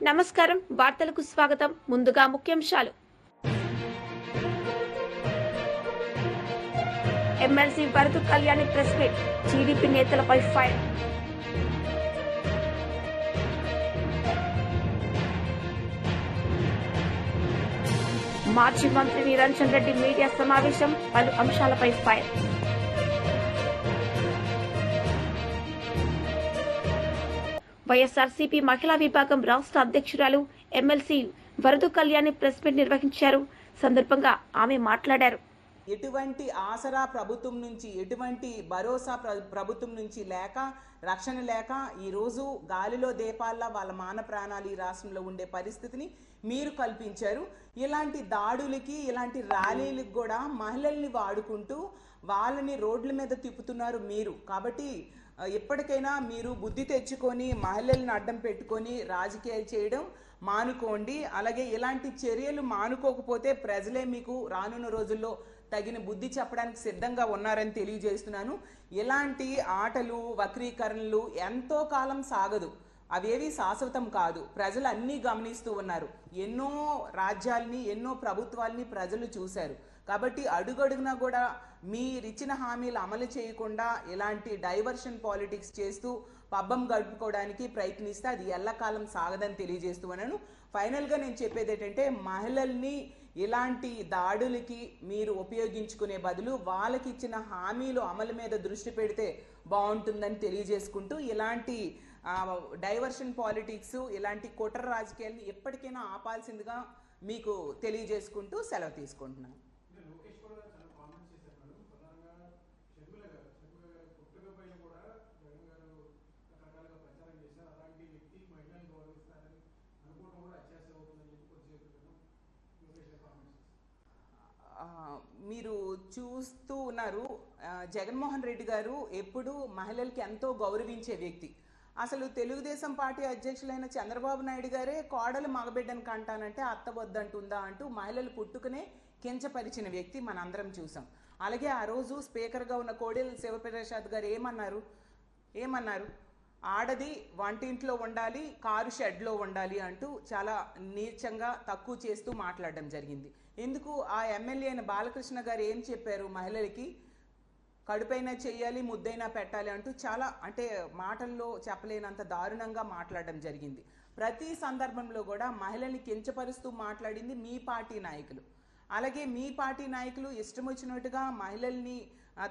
నమస్కారం వార్తలకు స్వాగతం. ముందుగా ముఖ్యాంశాలు. MLC Varadu Kalyani press meet, TDP నేతలపై ఫైర్. మాజీ మంత్రి నిరంజన్ రెడ్డి మీడియా సమావేశం, పలు అంశాలపై ఫైర్. వైఎస్ఆర్సీపీ మహిళా విభాగం రాష్ట్ర అధ్యక్షురాలు MLC Varadu Kalyani press meet నిర్వహించారు. సందర్భంగా ఆమె మాట్లాడారు. ఎటువంటి ఆసరా ప్రభుత్వం నుంచి, ఎటువంటి భరోసా ప్రభుత్వం నుంచి లేక, రక్షణ లేక ఈరోజు గాలిలో దీపాల్లా వాళ్ళ మాన ప్రాణాలు ఈ రాష్ట్రంలో ఉండే పరిస్థితిని మీరు కల్పించారు. ఇలాంటి దాడులకి, ఇలాంటి ర్యాలీలకు కూడా మహిళల్ని వాడుకుంటూ వాళ్ళని రోడ్ల మీద తిప్పుతున్నారు మీరు. కాబట్టి ఎప్పటికైనా మీరు బుద్ధి తెచ్చుకొని మహిళలను అడ్డం పెట్టుకొని రాజకీయాలు చేయడం మానుకోండి. అలాగే ఇలాంటి చర్యలు మానుకోకపోతే ప్రజలే మీకు రానున్న రోజుల్లో తగిన బుద్ధి చెప్పడానికి సిద్ధంగా ఉన్నారని తెలియజేస్తున్నాను. ఇలాంటి ఆటలు, వక్రీకరణలు ఎంతో కాలం సాగదు, అవేవి శాశ్వతం కాదు. ప్రజలు అన్నీ గమనిస్తూ ఉన్నారు. ఎన్నో రాజ్యాల్ని, ఎన్నో ప్రభుత్వాల్ని ప్రజలు చూశారు. కాబట్టి అడుగడుగునా కూడా మీరిచ్చిన హామీలు అమలు చేయకుండా ఇలాంటి డైవర్షన్ పాలిటిక్స్ చేస్తూ పబ్బం గడుపుకోవడానికి ప్రయత్నిస్తే అది ఎల్లకాలం సాగదని తెలియజేస్తూ ఉన్నాను. ఫైనల్గా నేను చెప్పేది ఏంటంటే, మహిళల్ని ఇలాంటి దాడులకి మీరు ఉపయోగించుకునే బదులు వాళ్ళకి ఇచ్చిన హామీలు అమలు మీద దృష్టి పెడితే బాగుంటుందని తెలియజేసుకుంటూ, ఇలాంటి డైవర్షన్ పాలిటిక్స్, ఇలాంటి కుట్ర రాజకీయాలను ఎప్పటికైనా ఆపాల్సిందిగా మీకు తెలియజేసుకుంటూ సెలవు తీసుకుంటున్నాను. మీరు చూస్తూ ఉన్నారు, జగన్మోహన్ రెడ్డి గారు ఎప్పుడు మహిళలకి ఎంతో గౌరవించే వ్యక్తి. అసలు తెలుగుదేశం పార్టీ అధ్యక్షులైన చంద్రబాబు నాయుడు గారే కోడలు మగబిడ్డను కంటానంటే అత్త వద్దంటుందా అంటూ మహిళలు పుట్టుకునే కించపరిచిన వ్యక్తి మనందరం చూసాం. అలాగే ఆ రోజు స్పీకర్గా ఉన్న కోడెల శివప్రసాద్ గారు ఏమన్నారు ఆడది వంటింట్లో ఉండాలి, కారు షెడ్లో ఉండాలి అంటూ చాలా నీచంగా తక్కువ చేస్తూ మాట్లాడడం జరిగింది. ఎందుకు ఆ ఎమ్మెల్యే అయిన బాలకృష్ణ గారు ఏం చెప్పారు, మహిళలకి కడుపైనా చెయ్యాలి, ముద్దైనా పెట్టాలి అంటూ చాలా, అంటే మాటల్లో చెప్పలేనంత దారుణంగా మాట్లాడడం జరిగింది. ప్రతి సందర్భంలో కూడా మహిళల్ని కించపరుస్తూ మాట్లాడింది మీ పార్టీ నాయకులు. అలాగే మీ పార్టీ నాయకులు ఇష్టం వచ్చినట్టుగా మహిళల్ని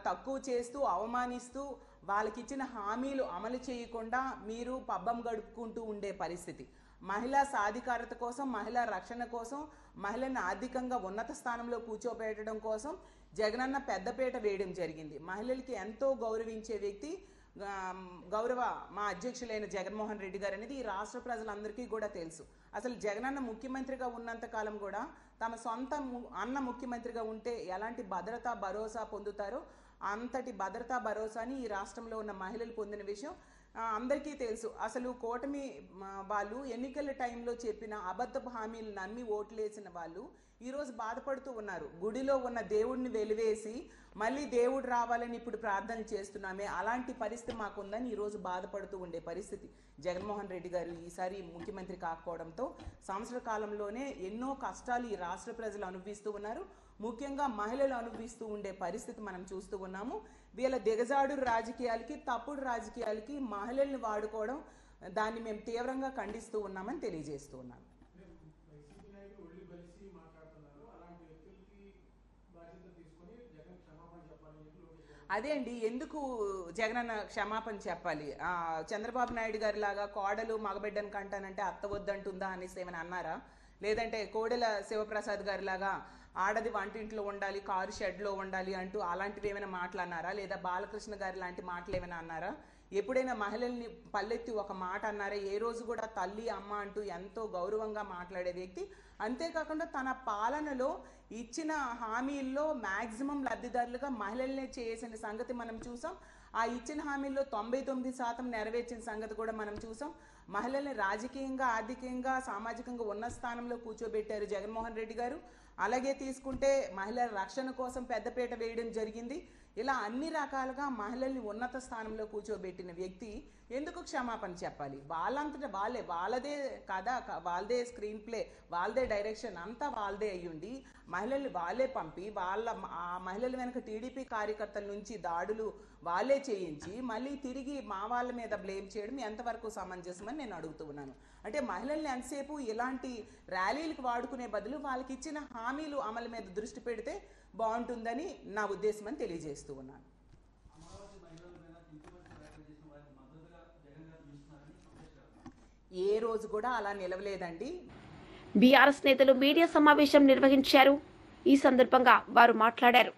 తక్కువ చేస్తూ, అవమానిస్తూ, వాళ్ళకి ఇచ్చిన హామీలు అమలు చేయకుండా మీరు పబ్బం గడుపుకుంటూ ఉండే పరిస్థితి. మహిళా సాధికారత కోసం, మహిళా రక్షణ కోసం, మహిళని ఆర్థికంగా ఉన్నత స్థానంలో కూర్చోబెట్టడం కోసం జగనన్న పెద్దపీట వేయడం జరిగింది. మహిళలకి ఎంతో గౌరవించే వ్యక్తి మా అధ్యక్షులైన జగన్మోహన్ రెడ్డి గారు అనేది ఈ రాష్ట్ర ప్రజలందరికీ కూడా తెలుసు. అసలు జగనన్న ముఖ్యమంత్రిగా ఉన్నంత కాలం కూడా తమ సొంత అన్న ముఖ్యమంత్రిగా ఉంటే ఎలాంటి భద్రతా భరోసా పొందుతారో అంతటి భద్రతా భరోసాని ఈ రాష్ట్రంలో ఉన్న మహిళలు పొందిన విషయం అందరికీ తెలుసు. అసలు కూటమి వాళ్ళు ఎన్నికల టైంలో చెప్పిన అబద్ధపు హామీలు నమ్మి ఓట్లేసిన వాళ్ళు ఈరోజు బాధపడుతూ ఉన్నారు. గుడిలో ఉన్న దేవుడిని వెలివేసి మళ్ళీ దేవుడు రావాలని ఇప్పుడు ప్రార్థన చేస్తున్నామే, అలాంటి పరిస్థితి మాకుందని ఈరోజు బాధపడుతూ ఉండే పరిస్థితి. జగన్మోహన్ రెడ్డి గారు ఈసారి ముఖ్యమంత్రి కాకపోవడంతో సంవత్సర కాలంలోనే ఎన్నో కష్టాలు ఈ రాష్ట్ర ప్రజలు అనుభవిస్తూ ఉన్నారు. ముఖ్యంగా మహిళలు అనుభవిస్తూ ఉండే పరిస్థితి మనం చూస్తూ ఉన్నాము. వీళ్ళ దిగజాడు రాజకీయాలకి, తప్పుడు రాజకీయాలకి మహిళల్ని వాడుకోవడం, దాన్ని మేము తీవ్రంగా ఖండిస్తూ ఉన్నామని తెలియజేస్తూ ఉన్నాను. అదే అండి, ఎందుకు జగనన్న క్షమాపణ చెప్పాలి? చంద్రబాబు నాయుడు గారి లాగా కోడలు మగబిడ్డను కంటానంటే అత్త వద్దంటుందా అనేసి ఏమైనా అన్నారా? లేదంటే కోడెల శివప్రసాద్ గారి లాగా ఆడది వంటింట్లో ఉండాలి, కారు షెడ్లో ఉండాలి అంటూ అలాంటివి ఏమైనా మాటలు అన్నారా? లేదా బాలకృష్ణ గారి లాంటి మాటలు ఏమైనా అన్నారా? ఎప్పుడైనా మహిళల్ని పల్లెత్తి ఒక మాట అన్నారా? ఏ రోజు కూడా తల్లి, అమ్మ అంటూ ఎంతో గౌరవంగా మాట్లాడే వ్యక్తి. అంతేకాకుండా తన పాలనలో ఇచ్చిన హామీల్లో మ్యాక్సిమం లబ్ధిదారులుగా మహిళల్నే చేసిన సంగతి మనం చూసాం. ఆ ఇచ్చిన హామీల్లో 99% నెరవేర్చిన సంగతి కూడా మనం చూసాం. మహిళల్ని రాజకీయంగా, ఆర్థికంగా, సామాజికంగా ఉన్న స్థానంలో కూర్చోబెట్టారు జగన్మోహన్ రెడ్డి గారు. అలాగే తీసుకుంటే మహిళల రక్షణ కోసం పెద్దపీట వేయడం జరిగింది. ఇలా అన్ని రకాలుగా మహిళల్ని ఉన్నత స్థానంలో కూర్చోబెట్టిన వ్యక్తి ఎందుకు క్షమాపణ చెప్పాలి? వాళ్ళంతటా వాళ్ళదే కథ, వాళ్ళదే స్క్రీన్ ప్లే, వాళ్ళదే డైరెక్షన్ అంతా వాళ్ళదే అయ్యుండి మహిళల్ని వాళ్ళే పంపి ఆ మహిళల వెనక టీడీపీ కార్యకర్తల నుంచి దాడులు వాళ్ళే చేయించి మళ్ళీ తిరిగి మా వాళ్ళ మీద బ్లేమ్ చేయడం ఎంతవరకు సమంజసమని నేను అడుగుతూ ఉన్నాను. అంటే మహిళల్ని ఎంతసేపు ఇలాంటి ర్యాలీలకు వాడుకునే బదులు వాళ్ళకి ఇచ్చిన హామీలు అమలు మీద దృష్టి పెడితే బాగుంటుందని నా ఉద్దేశం అని తెలియజేస్తూ ఉన్నాను. ఏ రోజు కూడా అలా నిలవలేదండి. బీఆర్ఎస్ నేతలు మీడియా సమావేశం నిర్వహించారు. ఈ సందర్భంగా వారు మాట్లాడారు.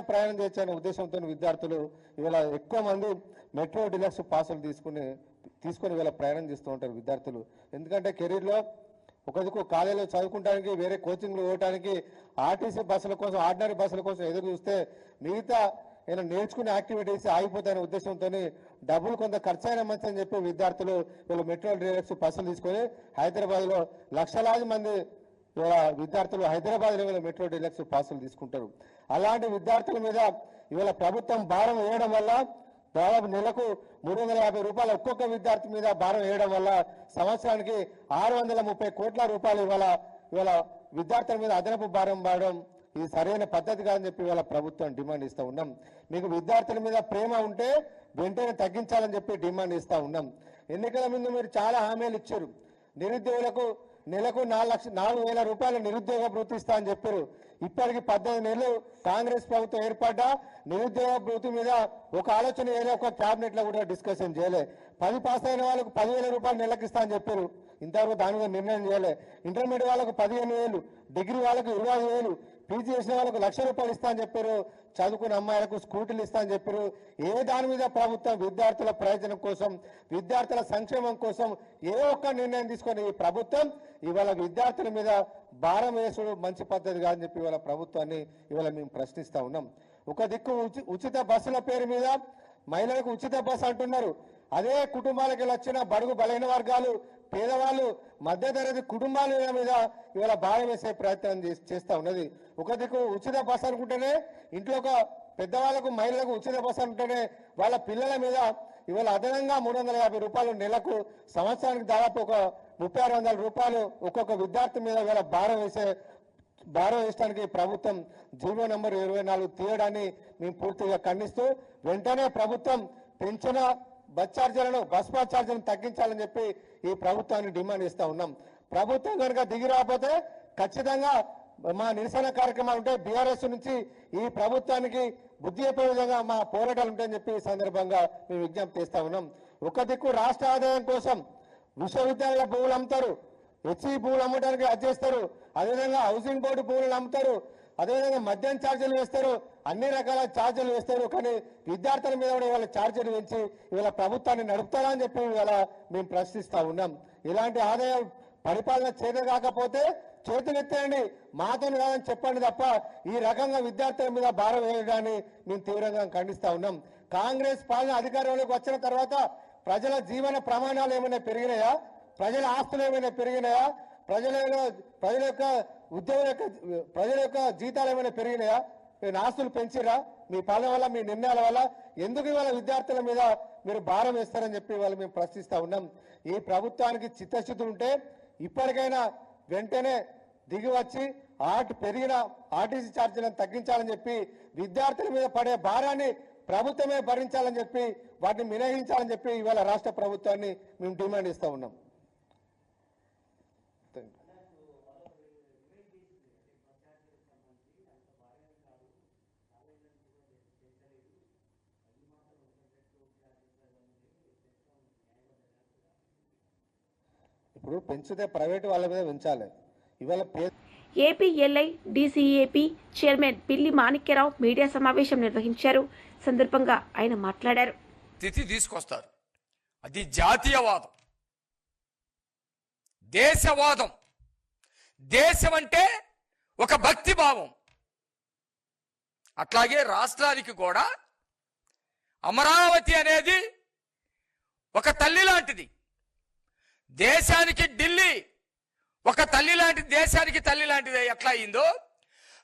ప్రయాణం చేయాలనే ఉద్దేశంతో విద్యార్థులు ఇవాళ ఎక్కువ మంది మెట్రో డిలక్స్ పాసులు తీసుకొని ఇవాళ ప్రయాణం చేస్తూ ఉంటారు విద్యార్థులు. ఎందుకంటే కెరీర్లో ఒక దిక్కు కాలేజీలో చదువుకోవడానికి, వేరే కోచింగ్లు పోవడానికి, ఆర్టీసీ బస్సుల కోసం, ఆర్డినరీ బస్సుల కోసం ఎదురు చూస్తే మిగతా నేను నేర్చుకునే యాక్టివిటీస్ ఆగిపోతాయనే ఉద్దేశంతో డబ్బులు కొంత ఖర్చు అయినా మంచి అని చెప్పి విద్యార్థులు వీళ్ళు మెట్రో డిలక్స్ బస్సులు తీసుకొని హైదరాబాద్లో లక్షలాది మంది విద్యార్థులు హైదరాబాద్ లెవెల్ మెట్రో డిలక్స్ పాసులు తీసుకుంటారు. అలాంటి విద్యార్థుల మీద ఇవాళ ప్రభుత్వం భారం వేయడం వల్ల దాదాపు నెలకు 350 రూపాయలు ఒక్కొక్క విద్యార్థి మీద భారం వేయడం వల్ల సంవత్సరానికి 630 కోట్ల రూపాయలు ఇవాళ విద్యార్థుల మీద అదనపు భారం పడడం ఇది సరైన పద్ధతి కాదని చెప్పి ఇవాళ ప్రభుత్వం డిమాండ్ ఇస్తూ ఉన్నాం. మీకు విద్యార్థుల మీద ప్రేమ ఉంటే వెంటనే తగ్గించాలని చెప్పి డిమాండ్ ఇస్తూ ఉన్నాం. ఎన్నికల ముందు మీరు చాలా హామీలు ఇచ్చారు. నిరుద్యోగులకు నెలకు 4,000 రూపాయల నిరుద్యోగ భృతి ఇస్తా అని చెప్పారు. ఇప్పటికి 18 నెలలు కాంగ్రెస్ ప్రభుత్వం ఏర్పడ్డా నిరుద్యోగ భృతి మీద ఒక ఆలోచన చేయలే, ఒక క్యాబినెట్ లో కూడా డిస్కషన్ చేయలే. 10 పాస్ అయిన వాళ్ళకు 10,000 రూపాయలు నెలకు ఇస్తా అని చెప్పారు. ఇంతవరకు దాని మీద నిర్ణయం చేయలే. ఇంటర్మీడియట్ వాళ్ళకు 15,000, డిగ్రీ వాళ్ళకు 25,000, పీజీ చేసిన వాళ్ళకు 1,00,000 రూపాయలు ఇస్తా అని చెప్పారు. చదువుకున్న అమ్మాయిలకు స్కూటీలు ఇస్తా అని చెప్పారు. ఏ దాని మీద ప్రభుత్వం విద్యార్థుల ప్రయోజనం కోసం, విద్యార్థుల సంక్షేమం కోసం ఏ ఒక్క నిర్ణయం తీసుకొని ఈ ప్రభుత్వం ఇవాళ విద్యార్థుల మీద భారం వేసుడు మంచి పద్ధతి కాదని చెప్పి ఇవాళ ప్రభుత్వాన్ని ఇవాళ మేము ప్రశ్నిస్తా ఉన్నాం. ఒక దిక్కు ఉచిత బస్సుల పేరు మీద మహిళలకు ఉచిత బస్సు అంటున్నారు. అదే కుటుంబాలకు వచ్చిన బడుగు బలైన వర్గాలు, పేదవాళ్ళు, మధ్యతరగతి కుటుంబాల మీద ఇవాళ భారం వేసే ప్రయత్నం చేస్తా ఉన్నది. ఒక దిక్కు ఉచిత బస్సు అనుకుంటేనే ఇంట్లో ఒక పెద్దవాళ్లకు, మహిళలకు ఉచిత బస్సు అంటేనే వాళ్ళ పిల్లల మీద ఇవాళ అదనంగా 350 రూపాయలు నెలకు, సంవత్సరానికి దాదాపు ఒక 3,600 రూపాయలు ఒక్కొక్క విద్యార్థి మీద ఇవాళ భారం వేయడానికి ప్రభుత్వం జీవో నంబర్ 24 తీయడాన్ని మేము పూర్తిగా ఖండిస్తూ వెంటనే ప్రభుత్వం పెంచిన బస్ ఛార్జీలను తగ్గించాలని చెప్పి ఈ ప్రభుత్వాన్ని డిమాండ్ ఇస్తా ఉన్నాం. ప్రభుత్వం కనుక దిగి రాకపోతే ఖచ్చితంగా మా నిరసన కార్యక్రమాలు ఉంటాయి. బీఆర్ఎస్ నుంచి ఈ ప్రభుత్వానికి బుద్ధి చెప్పే విధంగా మా పోరాటాలు ఉంటాయని చెప్పి ఈ సందర్భంగా మేము విజ్ఞప్తి చేస్తా ఉన్నాం. ఒక దిక్కు రాష్ట్ర ఆదాయం కోసం విశ్వవిద్యాలయాల భూములు అమ్ముతారు, హెచ్ఈ భూములు అమ్మడానికి అది చేస్తారు, అదేవిధంగా హౌసింగ్ బోర్డు భూములు అమ్ముతారు, అదేవిధంగా మద్యం ఛార్జీలు వేస్తారు, అన్ని రకాల ఛార్జీలు వేస్తారు. కానీ విద్యార్థుల మీద కూడా ఇవాళ ఛార్జీలు పెంచి ఇవాళ ప్రభుత్వాన్ని నడుపుతారా అని చెప్పి ఇవాళ మేము ప్రశ్నిస్తా ఉన్నాం. ఇలాంటి ఆదాయం పరిపాలన చేత కాకపోతే చేతులు ఎత్తేయండి, మాతో కాదని చెప్పండి తప్ప ఈ రకంగా విద్యార్థుల మీద భారం వేయడాన్ని మేము తీవ్రంగా ఖండిస్తా ఉన్నాం. కాంగ్రెస్ పాలన అధికారంలోకి వచ్చిన తర్వాత ప్రజల జీవన ప్రమాణాలు ఏమైనా పెరిగినాయా? ప్రజల ఆస్తులు ఏమైనా పెరిగినాయా? ప్రజల యొక్క ప్రజల యొక్క జీతాలు ఏమైనా పెరిగినాయా? మీరు ఆస్తులు పెంచిరా? మీ పాలన వల్ల, మీ నిర్ణయాల వల్ల ఎందుకు ఇవాళ విద్యార్థుల మీద మీరు భారం వేస్తారని చెప్పి ఇవాళ మేము ప్రశ్నిస్తా ఉన్నాం. ఈ ప్రభుత్వానికి చిత్తశుద్ధి ఉంటే ఇప్పటికైనా వెంటనే దిగి వచ్చి పెరిగిన ఆర్టీసీ ఛార్జీలను తగ్గించాలని చెప్పి విద్యార్థుల మీద పడే భారాన్ని ప్రభుత్వమే భరించాలని చెప్పి వాటిని మినహాయించాలని చెప్పి ఇవాళ రాష్ట్ర ప్రభుత్వాన్ని మేము డిమాండ్ ఇస్తా ఉన్నాం. ఇప్పుడు పెంచితే ప్రైవేట్ వాళ్ళ మీద పెంచాలి. ఇవాళ ఏపీఎల్ఐ డీసీఏపీ చైర్మన్ పిల్లి మాణిక్యరావు మీడియా సమావేశం నిర్వహించారు. సందర్భంగా ఆయన మాట్లాడారు. స్థితి తీసుకొస్తారు. అది జాతీయవాదం, దేశవాదం. దేశం అంటే ఒక భక్తి భావం. అట్లాగే రాష్ట్రానికి కూడా అమరావతి అనేది ఒక తల్లి లాంటిది. దేశానికి ఢిల్లీ ఒక తల్లి లాంటి దేశానికి తల్లి లాంటిది ఎట్లా అయిందో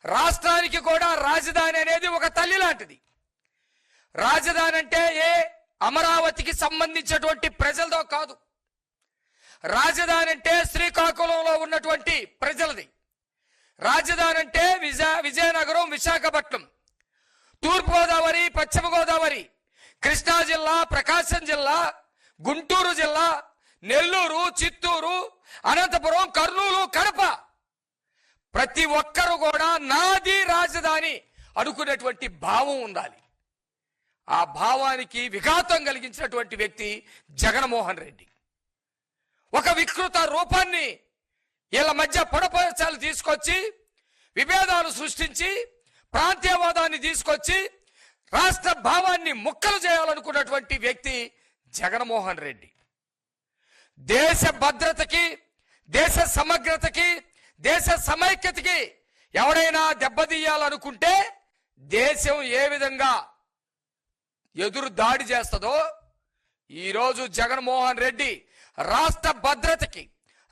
రాష్ట్రానికి కూడా రాజధాని అనేది ఒక తల్లి లాంటిది. రాజధాని అంటే ఏ అమరావతికి సంబంధించినటువంటి ప్రజలతో కాదు. రాజధాని అంటే శ్రీకాకుళంలో ఉన్నటువంటి ప్రజలది. రాజధాని అంటే విజయనగరం, విశాఖపట్నం, తూర్పుగోదావరి, పశ్చిమ గోదావరి, కృష్ణా జిల్లా, ప్రకాశం జిల్లా, గుంటూరు జిల్లా, నెల్లూరు, చిత్తూరు, అనంతపురం, కర్నూలు, కడప, ప్రతి ఒక్కరు కూడా నాది రాజధాని అనుకునేటువంటి భావం ఉండాలి. ఆ భావానికి విఘాతం కలిగించినటువంటి వ్యక్తి జగన్మోహన్ రెడ్డి. ఒక వికృత రూపాన్ని వీళ్ళ మధ్య పొడపచాలు తీసుకొచ్చి విభేదాలు సృష్టించి ప్రాంతీయవాదాన్ని తీసుకొచ్చి రాష్ట్ర భావాన్ని ముక్కలు చేయాలనుకున్నటువంటి వ్యక్తి జగన్మోహన్ రెడ్డి. దేశ భద్రతకి, దేశ సమగ్రతకి, దేశ సమైక్యతకి ఎవడైనా దెబ్బతీయాలనుకుంటే దేశం ఏ విధంగా ఎదురు దాడి చేస్తుందో ఈరోజు జగన్మోహన్ రెడ్డి రాష్ట్ర భద్రతకి,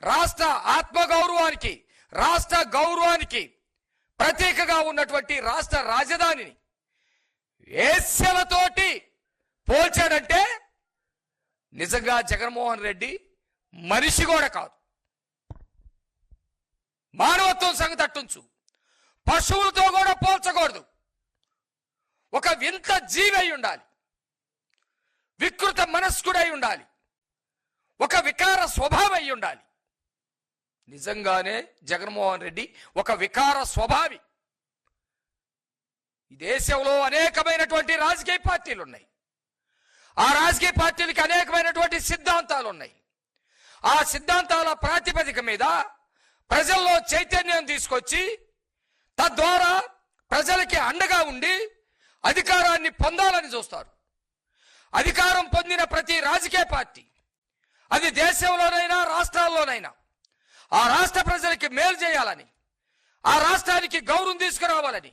రాష్ట్ర ఆత్మగౌరవానికి, రాష్ట్ర గౌరవానికి ప్రతీకగా ఉన్నటువంటి రాష్ట్ర రాజధానిని వేశ్యలతోటి పోల్చాడంటే నిజంగా జగన్మోహన్ రెడ్డి మనిషి కూడా కాదు. మానవత్వం సంగతి అట్టుంచు, పశువులతో కూడా పోల్చకూడదు. ఒక వింత జీవి అయి ఉండాలి, వికృత మనస్కుడై ఉండాలి, ఒక వికార స్వభావం అయి ఉండాలి. నిజంగానే జగన్మోహన్ రెడ్డి ఒక వికార స్వభావి. ఈ దేశంలో అనేకమైనటువంటి రాజకీయ పార్టీలు ఉన్నాయి. ఆ రాజకీయ పార్టీలకి అనేకమైనటువంటి సిద్ధాంతాలు ఉన్నాయి. ఆ సిద్ధాంతాల ప్రాతిపదిక మీద ప్రజల్లో చైతన్యం తీసుకొచ్చి తద్వారా ప్రజలకి అండగా ఉండి అధికారాన్ని పొందాలని చూస్తారు. అధికారం పొందిన ప్రతి రాజకీయ పార్టీ అది దేశంలోనైనా రాష్ట్రాల్లోనైనా ఆ రాష్ట్ర ప్రజలకి మేలు చేయాలని, ఆ రాష్ట్రానికి గౌరవం తీసుకురావాలని,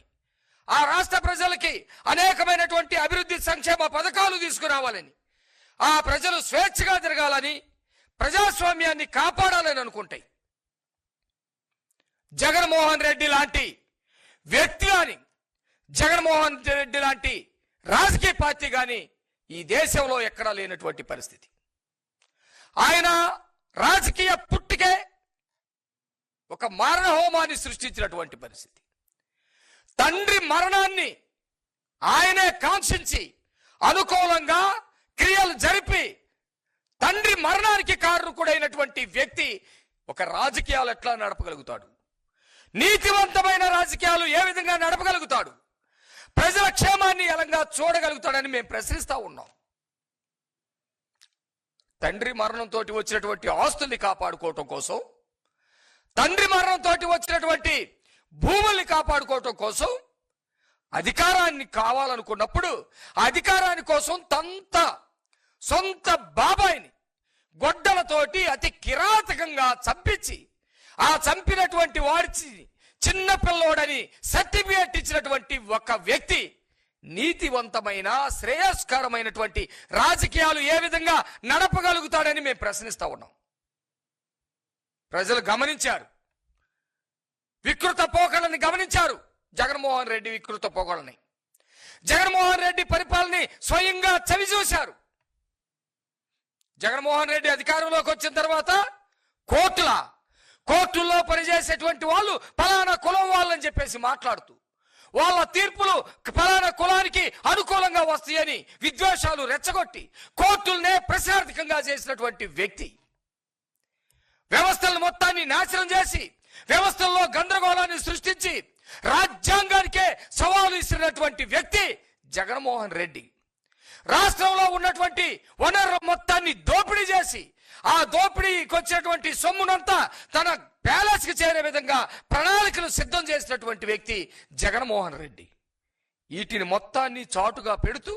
ఆ రాష్ట్ర ప్రజలకి అనేకమైనటువంటి అభివృద్ధి సంక్షేమ పథకాలు తీసుకురావాలని, ఆ ప్రజలు స్వేచ్ఛగా తిరగాలని, ప్రజాస్వామ్యాన్ని కాపాడాలని అనుకుంటాయి. జగన్మోహన్ రెడ్డి లాంటి వ్యక్తి కానీ, జగన్మోహన్ రెడ్డి లాంటి రాజకీయ పార్టీ కానీ ఈ దేశంలో ఎక్కడా లేనటువంటి పరిస్థితి. ఆయన రాజకీయ పుట్టుకే ఒక మరణ హోమాన్ని సృష్టించినటువంటి పరిస్థితి. తండ్రి మరణాన్ని ఆయనే కాంక్షించి అనుకూలంగా క్రియలు జరిపి తండ్రి మరణానికి కారణకుడైనటువంటి వ్యక్తి ఒక రాజకీయాలు ఎట్లా నడపగలుగుతాడు? నీతివంతమైన రాజకీయాలు ఏ విధంగా నడపగలుగుతాడు? ప్రజల క్షేమాన్ని ఎలాగా చూడగలుగుతాడని మేము ప్రశ్నిస్తా ఉన్నాం. తండ్రి మరణంతో వచ్చినటువంటి ఆస్తుల్ని కాపాడుకోవటం కోసం, తండ్రి మరణంతో వచ్చినటువంటి భూముల్ని కాపాడుకోవటం కోసం అధికారాన్ని కావాలనుకున్నప్పుడు అధికారాన్ని కోసం సొంత బాబాయిని గొడ్డలతోటి అతి కిరాతకంగా చంపించి ఆ చంపినటువంటి వాడి చిన్న పిల్లోడని సర్టిఫికేట్ ఇచ్చినటువంటి ఒక వ్యక్తి నీతివంతమైన శ్రేయస్కరమైనటువంటి రాజకీయాలు ఏ విధంగా నడపగలుగుతాడని మేము ప్రశ్నిస్తా ఉన్నాం. ప్రజలు గమనించారు, వికృత పోకడని గమనించారు. జగన్మోహన్ రెడ్డి వికృత పోకడని, జగన్మోహన్ రెడ్డి పరిపాలన స్వయంగా చవి చూశారు. జగన్మోహన్ రెడ్డి అధికారంలోకి వచ్చిన తర్వాత కోర్టుల్లో పనిచేసేటువంటి వాళ్ళు పలానా కులం వాళ్ళని చెప్పేసి మాట్లాడుతూ వాళ్ళ తీర్పులు పలానా కులానికి అనుకూలంగా వస్తాయని విద్వేషాలు రెచ్చగొట్టి కోర్టులనే ప్రశాంతకంగా చేసినటువంటి వ్యక్తి, వ్యవస్థలను మొత్తాన్ని నాశనం చేసి వ్యవస్థల్లో గందరగోళాన్ని సృష్టించి రాజ్యాంగానికే సవాలు ఇస్తున్నటువంటి వ్యక్తి జగన్మోహన్ రెడ్డి. రాష్ట్రంలో ఉన్నటువంటి వనరుల మొత్తాన్ని దోపిడీ చేసి ఆ దోపిడీకి వచ్చినటువంటి సొమ్మునంతా తన ప్యాలెస్ కి చేరే విధంగా ప్రణాళికలు సిద్ధం చేసినటువంటి వ్యక్తి జగన్మోహన్ రెడ్డి. వీటిని మొత్తాన్ని చాటుగా పెడుతూ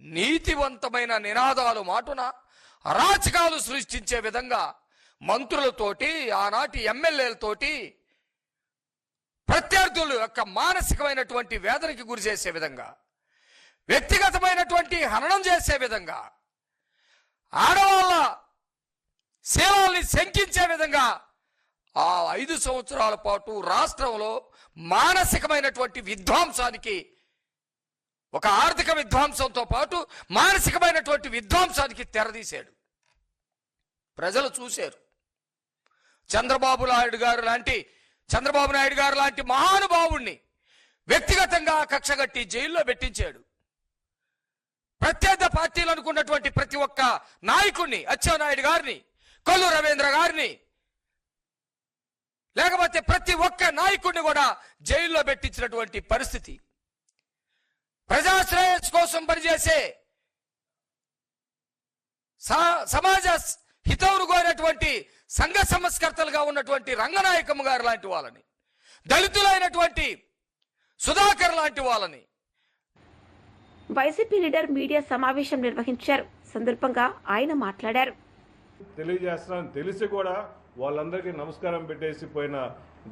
నీతివంతమైన నినాదాలు మాటున అరాచకాలు సృష్టించే విధంగా మంత్రులతోటి, ఆనాటి ఎమ్మెల్యేలతోటి ప్రత్యర్థులు యొక్క మానసికమైనటువంటి వేదనకి గురి చేసే విధంగా, వ్యక్తిగతమైనటువంటి హననం చేసే విధంగా, ఆడవాళ్ళ శీలాల్ని శంకించే విధంగా ఆ 5 సంవత్సరాల పాటు రాష్ట్రంలో మానసికమైనటువంటి విధ్వంసానికి, ఒక ఆర్థిక విధ్వంసంతో పాటు మానసికమైనటువంటి విధ్వంసానికి తెరదీశాడు. ప్రజలు చూశారు. చంద్రబాబు నాయుడు గారు లాంటి మహానుభావుణ్ణి వ్యక్తిగతంగా కక్షగట్టి జైల్లో పెట్టించాడు. ప్రత్యేక పార్టీలు అనుకున్నటువంటి ప్రతి ఒక్క నాయకుడిని, అచ్చెన్నాయుడు గారిని, కొల్లు రవీంద్ర గారిని, లేకపోతే ప్రతి ఒక్క నాయకుడిని కూడా జైల్లో పెట్టించినటువంటి పరిస్థితి. ప్రజాశ్రేయస్ కోసం పనిచేసే సమాజ హితవును కోరినటువంటి సంఘ సంస్కర్తలుగా ఉన్నటువంటి రంగనాయకమ్మ గారు లాంటి వాళ్ళని, దళితులైనటువంటి సుధాకర్ లాంటి వాళ్ళని. వైసీపీ లీడర్ మీడియా సమావేశం నిర్వహించారు. సందర్భంగా ఆయన మాట్లాడారు. తెలియజేస్తానని తెలిసి కూడా వాళ్ళందరికీ నమస్కారం పెట్టేసి పోయిన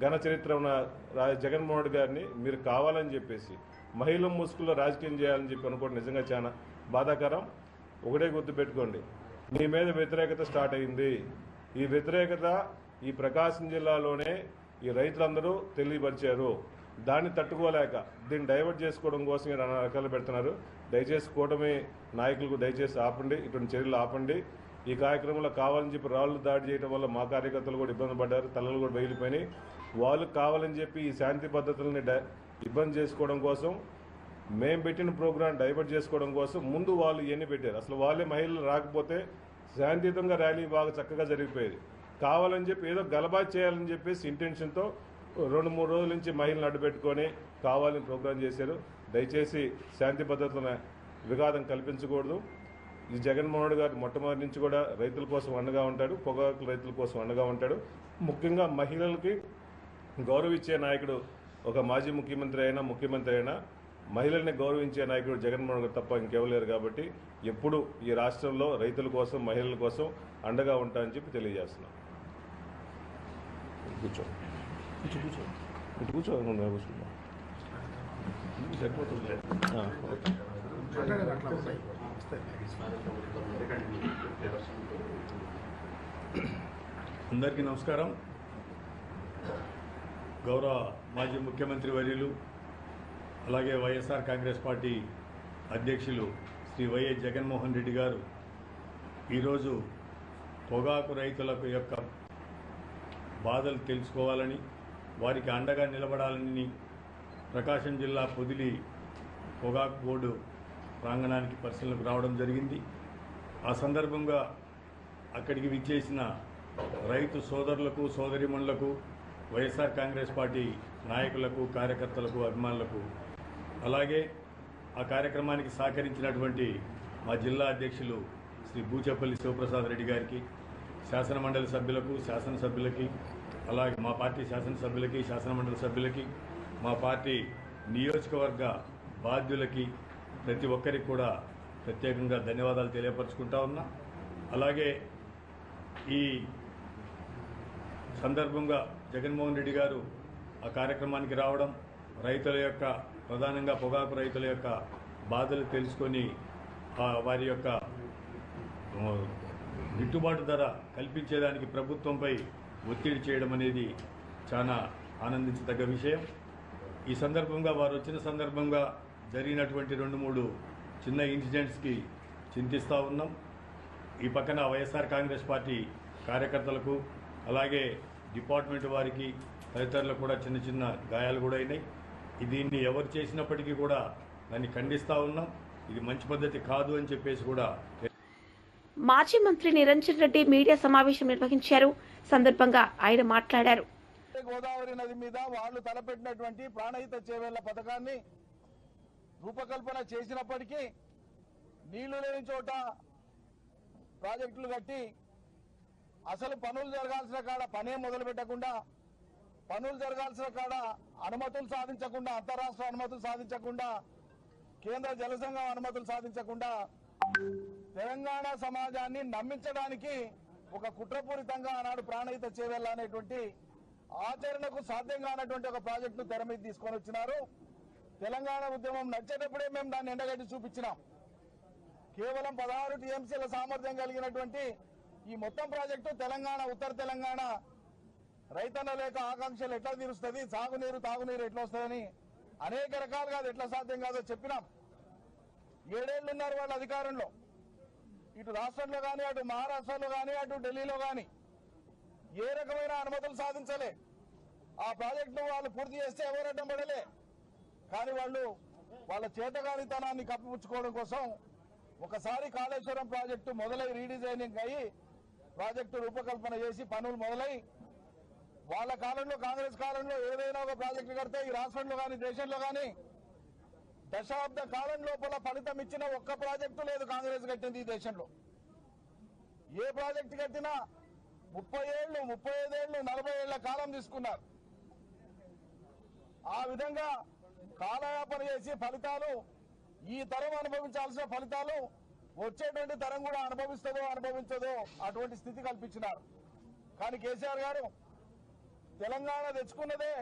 ఘన చరిత్ర ఉన్న జగన్మోహన్ రెడ్డి గారిని మీరు కావాలని చెప్పేసి మహిళల ముసుగులో రాజకీయం చేయాలని చెప్పి అనుకోవడం నిజంగా చాలా బాధాకరం. ఒకటే గుర్తుపెట్టుకోండి, మీ మీద వ్యతిరేకత స్టార్ట్ అయింది. ఈ వ్యతిరేకత ఈ ప్రకాశం జిల్లాలోనే ఈ రైతులందరూ తెలియపరిచారు. దాన్ని తట్టుకోలేక దీన్ని డైవర్ట్ చేసుకోవడం కోసం నానా రకాలు పెడుతున్నారు. దయచేసి కూటమి నాయకులకు దయచేసి ఆపండి, ఇటువంటి చర్యలు ఆపండి. ఈ కార్యక్రమంలో కావాలని చెప్పి రాళ్లు దాడి చేయడం వల్ల మా కార్యకర్తలు కూడా ఇబ్బంది పడ్డారు, తలలు కూడా బయలుపోయినాయి. వాళ్ళు కావాలని చెప్పి ఈ శాంతి పద్ధతులని ఇబ్బంది చేసుకోవడం కోసం, మేము పెట్టిన ప్రోగ్రాం డైవర్ట్ చేసుకోవడం కోసం ముందు వాళ్ళు ఇవన్నీ పెట్టారు. అసలు వాళ్ళే మహిళలు రాకపోతే శాంతియుతంగా ర్యాలీ బాగా చక్కగా జరిగిపోయేది. కావాలని చెప్పి ఏదో గలబా చేయాలని చెప్పేసి ఇంటెన్షన్తో 2-3 రోజుల నుంచి మహిళలను అడ్డుపెట్టుకొని కావాలని ప్రోగ్రాం చేశారు. దయచేసి శాంతి భద్రతల విఘాతం కల్పించకూడదు. ఈ జగన్మోహన్ గారు మొట్టమొదటి నుంచి కూడా రైతుల కోసం అండగా ఉంటాడు, పొగాకు రైతుల కోసం అండగా ఉంటాడు. ముఖ్యంగా మహిళలకి గౌరవించే నాయకుడు ఒక మాజీ ముఖ్యమంత్రి అయినా మహిళల్ని గౌరవించే నాయకుడు జగన్మోహన్ గారు తప్ప ఇంకెవరు లేరు. కాబట్టి ఎప్పుడు ఈ రాష్ట్రంలో రైతుల కోసం, మహిళల కోసం అండగా ఉంటానని చెప్పి తెలియజేస్తున్నాం. అందరికీ నమస్కారం. గౌరవ మాజీ ముఖ్యమంత్రి వర్యులు, అలాగే వైఎస్ఆర్ కాంగ్రెస్ పార్టీ అధ్యక్షులు శ్రీ వైఎస్ జగన్మోహన్ రెడ్డి గారు ఈరోజు పొగాకు రైతుల యొక్క బాధలు తెలుసుకోవాలని, వారికి అండగా నిలబడాలని ప్రకాశం జిల్లా పొదిలి పొగాకు బోర్డు ప్రాంగణానికి పరిశీలనకు రావడం జరిగింది. ఆ సందర్భంగా అక్కడికి విచ్చేసిన రైతు సోదరులకు, సోదరిమణులకు, వైఎస్ఆర్ కాంగ్రెస్ పార్టీ నాయకులకు, కార్యకర్తలకు, అభిమానులకు, అలాగే ఆ కార్యక్రమానికి సహకరించినటువంటి మా జిల్లా అధ్యక్షులు శ్రీ బూచపల్లి శివప్రసాద్ రెడ్డి గారికి, శాసనమండలి సభ్యులకు, శాసనసభ్యులకి, అలాగే మా పార్టీ శాసనసభ్యులకి, శాసనమండలి సభ్యులకి, మా పార్టీ నియోజకవర్గ బాధ్యులకి, ప్రతి ఒక్కరికి కూడా ప్రత్యేకంగా ధన్యవాదాలు తెలియపరుచుకుంటా ఉన్నా. అలాగే ఈ సందర్భంగా జగన్మోహన్ రెడ్డి గారు ఆ కార్యక్రమానికి రావడం, రైతుల యొక్క ప్రధానంగా పొగాకు రైతుల యొక్క బాధలు తెలుసుకొని వారి యొక్క గిట్టుబాటు ధర కల్పించేదానికి ప్రభుత్వంపై ఒత్తిడి చేయడం అనేది చాలా ఆనందించదగ్గ విషయం. ఈ సందర్భంగా వారు వచ్చిన సందర్భంగా జరిగినటువంటి 2-3 చిన్న ఇన్సిడెంట్స్కి చింతిస్తూ ఉన్నాం. ఈ పక్కన వైఎస్ఆర్ కాంగ్రెస్ పార్టీ కార్యకర్తలకు, అలాగే డిపార్ట్మెంట్ వారికి, తదితరులకు కూడా చిన్న చిన్న గాయాలు కూడా అయినాయి. దీన్ని ఎవరు చేసినప్పటికీ కూడా దాన్ని ఖండిస్తూ ఉన్నాం. ఇది మంచి పద్ధతి కాదు అని చెప్పేసి కూడా. మాజీ మంత్రి నిరంజన్ రెడ్డి మీడియా సమావేశం నిర్వహించారు. సందర్భంగా ఆయన మాట్లాడారు. గోదావరి నది మీద వాళ్ళు తలపెట్టినటువంటి ప్రాణహిత చేవేళ్ల పథకాన్ని రూపకల్పన చేసినప్పటికీ నీళ్లు లేని చోట ప్రాజెక్టులు కట్టి అసలు పనులు జరగాల్సిన కాడ పనే మొదలు పెట్టకుండా, పనులు జరగాల్సిన కాడ అనుమతులు సాధించకుండా, అంతరాష్ట్ర అనుమతులు సాధించకుండా, కేంద్ర జలసంఘం అనుమతులు సాధించకుండా తెలంగాణ సమాజాన్ని నమ్మించడానికి ఒక కుట్రపూరితంగా ఆనాడు ప్రాణహిత చేవేళ్ల అనేటువంటి ఆచరణకు సాధ్యం కానటువంటి ఒక ప్రాజెక్టును తెర మీద తీసుకొని వచ్చినారు. తెలంగాణ ఉద్యమం నడిచేటప్పుడే మేము దాన్ని ఎండగట్టి చూపించినాం. కేవలం 16 టీఎంసీల సామర్థ్యం కలిగినటువంటి ఈ మొత్తం ప్రాజెక్టు తెలంగాణ, ఉత్తర తెలంగాణ రైతన్న లేక ఆకాంక్షలు ఎట్లా తీరుస్తుంది, సాగునీరు తాగునీరు ఎట్లా వస్తుందని అనేక రకాలుగా అది ఎట్లా సాధ్యం కాదో చెప్పినాం. 7 ఏళ్ళు ఉన్నారు వాళ్ళ అధికారంలో. ఇటు రాష్ట్రంలో కానీ, అటు మహారాష్ట్రలో కానీ, అటు ఢిల్లీలో కానీ ఏ రకమైన అనుమతులు సాధించలే. ఆ ప్రాజెక్టును వాళ్ళు పూర్తి చేస్తే ఎవరడ్డం పడలే. కానీ వాళ్ళు వాళ్ళ చేతగానితనాన్ని కప్పిపుచ్చుకోవడం కోసం ఒకసారి కాళేశ్వరం ప్రాజెక్టు మొదలై రీడిజైనింగ్ అయ్యి ప్రాజెక్టు రూపకల్పన చేసి పనులు మొదలై వాళ్ళ కాలంలో, కాంగ్రెస్ కాలంలో ఏదైనా ఒక ప్రాజెక్టు కడితే ఈ రాష్ట్రంలో కానీ దేశంలో కానీ దశాబ్ద కాలం లోపల ఫలితం ఇచ్చిన ఒక్క ప్రాజెక్టు లేదు కాంగ్రెస్ కట్టింది ఈ దేశంలో. ఏ ప్రాజెక్టు కట్టినా 30 ఏళ్లు, 35 ఏళ్లు, 40 ఏళ్ల కాలం తీసుకున్నారు. ఆ విధంగా కాలయాపన చేసి ఫలితాలు, ఈ తరం అనుభవించాల్సిన ఫలితాలు వచ్చేటువంటి తరం కూడా అనుభవించదో అటువంటి స్థితి కల్పించినారు. కానీ కేసీఆర్ గారు తెలంగాణ తెచ్చుకున్నదే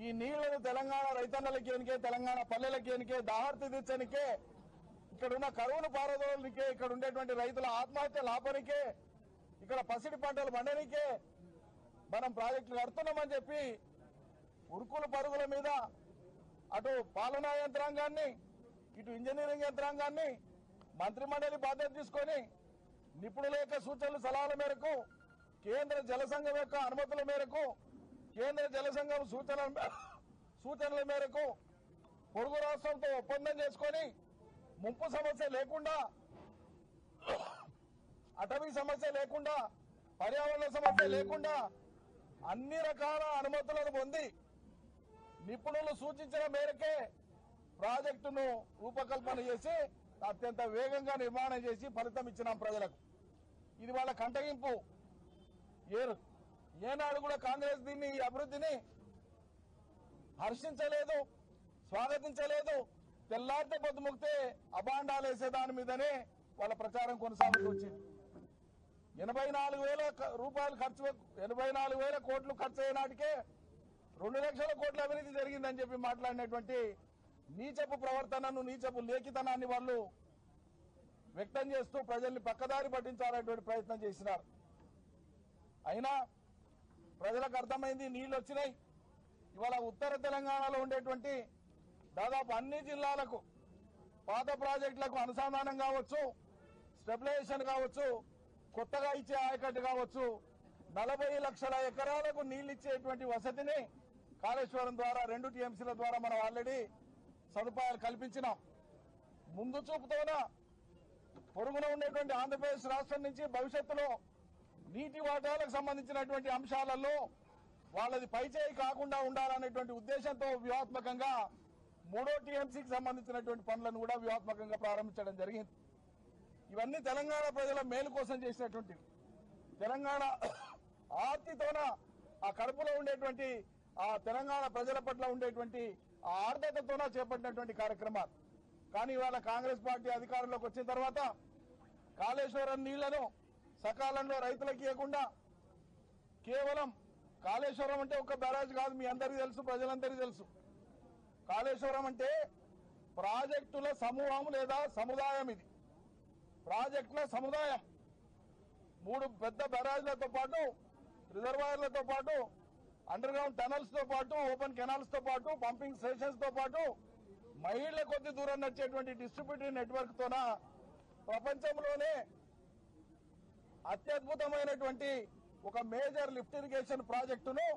ఈ నీళ్లను తెలంగాణ రైతన్నలకి ఎనికే, తెలంగాణ పల్లెలకి ఎనికే, దాహర్తి తీర్చనికే, ఇక్కడున్న కరువును పారదోలనికే, ఇక్కడ ఉండేటువంటి రైతుల ఆత్మహత్యలు ఆపనికే, ఇక్కడ పసిడి పంటలు పండనికే మనం ప్రాజెక్టులు కడుతున్నామని చెప్పి ఉరుకుల పరుగుల మీద అటు పాలనా యంత్రాంగాన్ని, ఇటు ఇంజనీరింగ్ యంత్రాంగాన్ని, మంత్రిమండలి బాధ్యత తీసుకొని నిపుణుల యొక్క సూచనలు సలహాల మేరకు, కేంద్ర జలసంఘం యొక్క అనుమతుల మేరకు, కేంద్ర జలసంఘం సూచనల మేరకు పొరుగు రాష్ట్రంతో ఒప్పందం చేసుకొని ముంపు సమస్య లేకుండా, అటవీ సమస్య లేకుండా, పర్యావరణ సమస్య లేకుండా అన్ని రకాల అనుమతులను పొంది నిపుణులు సూచించిన మేరకే ప్రాజెక్టును రూపకల్పన చేసి అత్యంత వేగంగా నిర్మాణం చేసి ఫలితం ఇచ్చినాం ప్రజలకు. ఇది వాళ్ళ కంటగింపు. ఏనాడు కూడా కాంగ్రెస్ దీన్ని, ఈ అభివృద్ధిని హర్షించలేదు, స్వాగతించలేదు. తెల్లారితే పొద్దుముక్తే అబాండాలు వేసే దాని మీదనే వాళ్ళ ప్రచారం కొనసాగుతూ వచ్చింది. 84,000 రూపాయలు ఖర్చు, 84,000 కోట్లు ఖర్చు అయినాటికే 2 లక్షల కోట్ల అవినీతి జరిగిందని చెప్పి మాట్లాడినటువంటి నీచపు ప్రవర్తనను, నీచపు లేఖితనాన్ని వాళ్ళు వ్యక్తం చేస్తూ ప్రజల్ని పక్కదారి పట్టించాలనేటువంటి ప్రయత్నం చేసినారు. అయినా ప్రజలకు అర్థమైంది, నీళ్లు వచ్చినాయి. ఇవాళ ఉత్తర తెలంగాణలో ఉండేటువంటి దాదాపు అన్ని జిల్లాలకు పాత ప్రాజెక్టులకు అనుసంధానం కావచ్చు, స్టెబిలైజేషన్ కావచ్చు, కొత్తగా ఇచ్చే ఆయకట్టు కావచ్చు, 40 లక్షల ఎకరాలకు నీళ్లు ఇచ్చేటువంటి వసతిని కాళేశ్వరం ద్వారా 2 టీఎంసీల ద్వారా మనం ఆల్రెడీ సదుపాయాలు కల్పించినాం. ముందు చూపుతోన పొరుగున ఉండేటువంటి ఆంధ్రప్రదేశ్ రాష్ట్రం నుంచి భవిష్యత్తులో నీటి వాటాలకు సంబంధించినటువంటి అంశాలలో వాళ్ళది పైచేయి కాకుండా ఉండాలనేటువంటి ఉద్దేశంతో వ్యూహాత్మకంగా 3వ టీఎంసీకి సంబంధించినటువంటి పనులను కూడా వ్యూహాత్మకంగా ప్రారంభించడం జరిగింది. ఇవన్నీ తెలంగాణ ప్రజల మేలు కోసం చేసినటువంటి, తెలంగాణ ఆర్తితోన ఆ కడుపులో ఉండేటువంటి ఆ తెలంగాణ ప్రజల పట్ల ఉండేటువంటి ఆ ఆర్ద్రతతోన చేపట్టినటువంటి కార్యక్రమాలు. కానీ ఇవాళ కాంగ్రెస్ పార్టీ అధికారంలోకి వచ్చిన తర్వాత కాళేశ్వరం నీళ్లను సకాలంలో రైతులకు ఇవ్వకుండా కేవలం కాళేశ్వరం అంటే ఒక బ్యారేజ్ కాదు, మీ అందరికీ తెలుసు, ప్రజలందరికీ తెలుసు. కాళేశ్వరం అంటే ప్రాజెక్టుల సమూహం లేదా సముదాయం. ఇది ప్రాజెక్టుల సముదాయం. 3 పెద్ద బ్యారేజ్లతో పాటు, రిజర్వాయర్లతో పాటు, అండర్ గ్రౌండ్ టనల్స్ తో పాటు, ఓపెన్ కెనాల్స్ తో పాటు, పంపింగ్ స్టేషన్స్ తో పాటు మైళ్ళ కొద్ది దూరం నడిచేటువంటి డిస్ట్రిబ్యూటరీ నెట్వర్క్ తోన ప్రపంచంలోనే అత్యద్భుతమైనటువంటి ఒక మేజర్ లిఫ్ట్ ఇరిగేషన్ ప్రాజెక్టును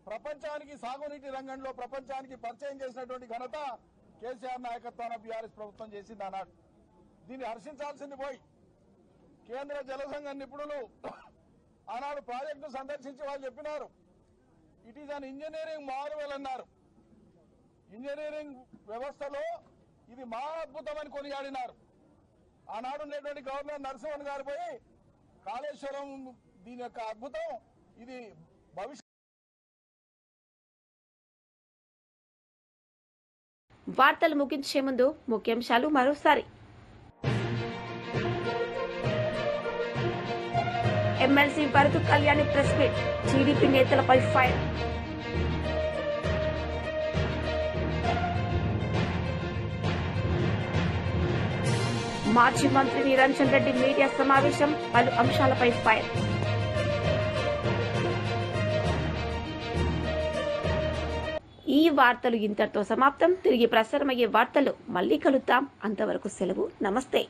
ప్రపంచానికి, సాగునీటి రంగంలో ప్రపంచానికి పరిచయం చేసినటువంటి ఘనత కేసీఆర్ నాయకత్వాన బీఆర్ఎస్ ప్రభుత్వం చేసింది అన్నాడు. దీన్ని హర్షించాల్సింది పోయి కేంద్ర జలసంఘ నిపుణులు ఆనాడు ప్రాజెక్టు సందర్శించి వాళ్ళు చెప్పినారు, it is an engineering Marvel అన్నారు. ఇంజనీరింగ్ వ్యవస్థలో ఇది మా అద్భుతమని కొనియాడినారు. ఆనాడు ఉండేటువంటి గవర్నర్ నరసింహన్ గారు పోయి కాళేశ్వరం దీని యొక్క అద్భుతం, ఇది భవిష్యత్. వార్తలు ముగించే ముందు ముఖ్యాంశాలు మరోసారి. MLC Varadu Kalyani press meet, TDP నేతలపై ఫైర్. మాజీ మంత్రి నిరంజన్ రెడ్డి మీడియా సమావేశం, పలు అంశాలపై ఫైర్. ఈ వార్తలు ఇంతటితో సమాప్తం. తిరిగి ప్రసారమయ్యే వార్తలు మళ్ళీ కలుద్దాం. అంతవరకు సెలవు. నమస్తే.